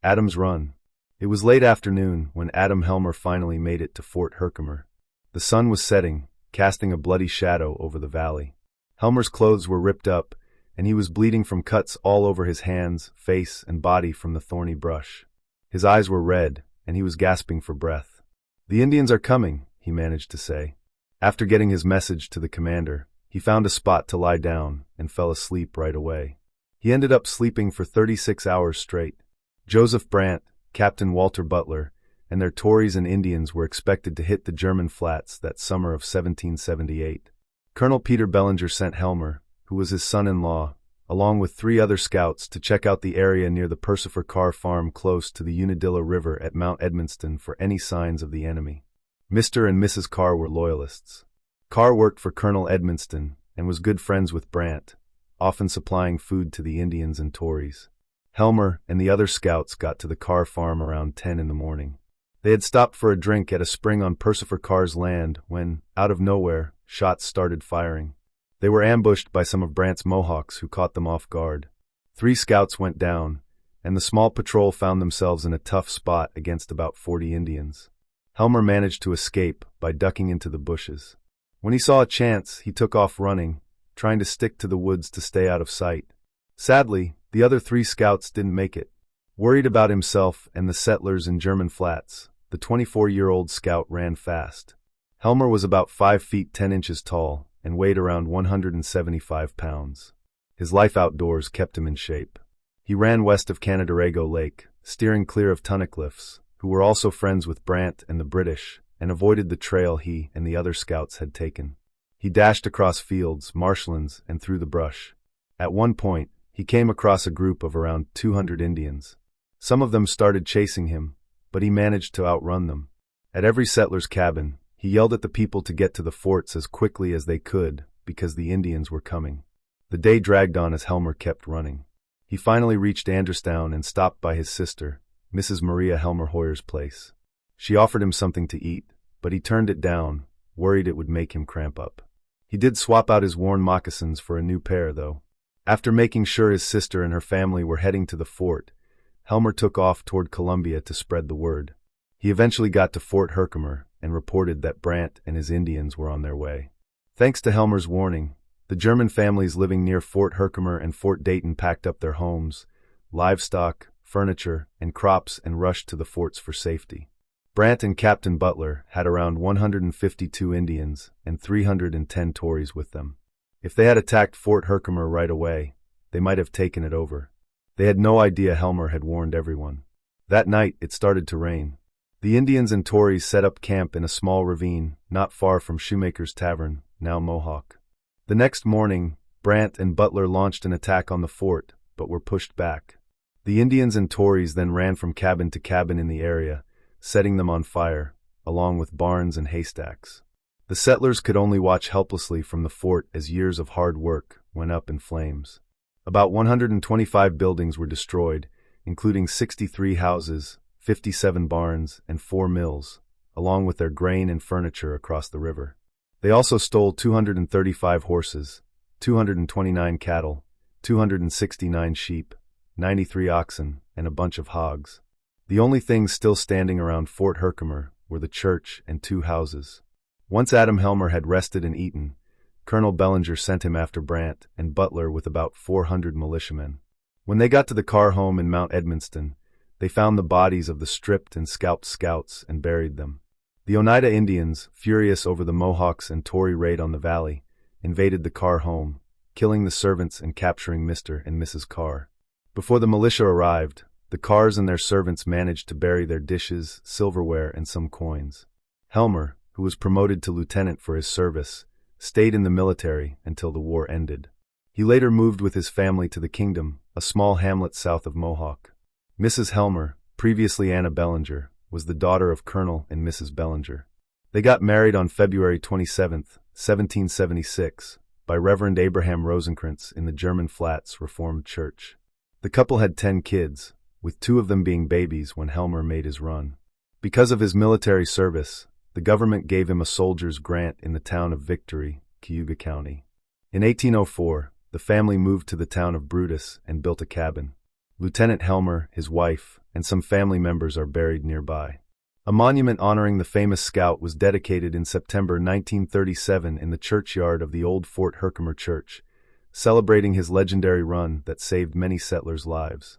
Adam's Run. It was late afternoon when Adam Helmer finally made it to Fort Herkimer. The sun was setting, casting a bloody shadow over the valley. Helmer's clothes were ripped up, and he was bleeding from cuts all over his hands, face, and body from the thorny brush. His eyes were red, and he was gasping for breath. "The Indians are coming," he managed to say. After getting his message to the commander, he found a spot to lie down and fell asleep right away. He ended up sleeping for 36 hours straight. Joseph Brant, Captain Walter Butler, and their Tories and Indians were expected to hit the German flats that summer of 1778. Colonel Peter Bellinger sent Helmer, who was his son-in-law, along with 3 other scouts to check out the area near the Percifer Carr farm close to the Unadilla River at Mount Edmondston for any signs of the enemy. Mr. and Mrs. Carr were loyalists. Carr worked for Colonel Edmondston and was good friends with Brant, often supplying food to the Indians and Tories. Helmer and the other scouts got to the Carr farm around 10 in the morning. They had stopped for a drink at a spring on Percifer Carr's land when, out of nowhere, shots started firing. They were ambushed by some of Brant's Mohawks who caught them off guard. 3 scouts went down, and the small patrol found themselves in a tough spot against about 40 Indians. Helmer managed to escape by ducking into the bushes. When he saw a chance, he took off running, trying to stick to the woods to stay out of sight. Sadly, the other 3 scouts didn't make it. Worried about himself and the settlers in German flats, the 24-year-old scout ran fast. Helmer was about 5 feet 10 inches tall and weighed around 175 pounds. His life outdoors kept him in shape. He ran west of Canandaigua Lake, steering clear of Tunnicliffs, who were also friends with Brant and the British, and avoided the trail he and the other scouts had taken. He dashed across fields, marshlands, and through the brush. At one point, he came across a group of around 200 Indians. Some of them started chasing him, but he managed to outrun them. At every settler's cabin, he yelled at the people to get to the forts as quickly as they could because the Indians were coming. The day dragged on as Helmer kept running. He finally reached Anderstown and stopped by his sister, Mrs. Maria Helmer Hoyer's place. She offered him something to eat, but he turned it down, worried it would make him cramp up. He did swap out his worn moccasins for a new pair, though. After making sure his sister and her family were heading to the fort, Helmer took off toward Columbia to spread the word. He eventually got to Fort Herkimer and reported that Brant and his Indians were on their way. Thanks to Helmer's warning, the German families living near Fort Herkimer and Fort Dayton packed up their homes, livestock, furniture, and crops and rushed to the forts for safety. Brant and Captain Butler had around 152 Indians and 310 Tories with them. If they had attacked Fort Herkimer right away, they might have taken it over. They had no idea Helmer had warned everyone. That night, it started to rain. The Indians and Tories set up camp in a small ravine not far from Shoemaker's Tavern, now Mohawk. The next morning, Brant and Butler launched an attack on the fort, but were pushed back. The Indians and Tories then ran from cabin to cabin in the area, setting them on fire, along with barns and haystacks. The settlers could only watch helplessly from the fort as years of hard work went up in flames. About 125 buildings were destroyed, including 63 houses, 57 barns, and 4 mills, along with their grain and furniture across the river. They also stole 235 horses, 229 cattle, 269 sheep, 93 oxen, and a bunch of hogs. The only things still standing around Fort Herkimer were the church and 2 houses. Once Adam Helmer had rested and eaten, Colonel Bellinger sent him after Brant and Butler with about 400 militiamen. When they got to the Carr home in Mount Edmondston, they found the bodies of the stripped and scalped scouts and buried them. The Oneida Indians, furious over the Mohawks and Tory raid on the valley, invaded the Carr home, killing the servants and capturing Mr. and Mrs. Carr. Before the militia arrived, the Carrs and their servants managed to bury their dishes, silverware, and some coins. Helmer, who was promoted to lieutenant for his service, stayed in the military until the war ended. He later moved with his family to the Kingdom, a small hamlet south of Mohawk. Mrs. Helmer, previously Anna Bellinger, was the daughter of Colonel and Mrs. Bellinger. They got married on February 27, 1776, by Reverend Abraham Rosenkrantz in the German Flats Reformed Church. The couple had 10 kids, with 2 of them being babies when Helmer made his run. Because of his military service, the government gave him a soldier's grant in the town of Victory, Cayuga County. In 1804, the family moved to the town of Brutus and built a cabin. Lieutenant Helmer, his wife, and some family members are buried nearby. A monument honoring the famous scout was dedicated in September 1937 in the churchyard of the old Fort Herkimer Church, celebrating his legendary run that saved many settlers' lives.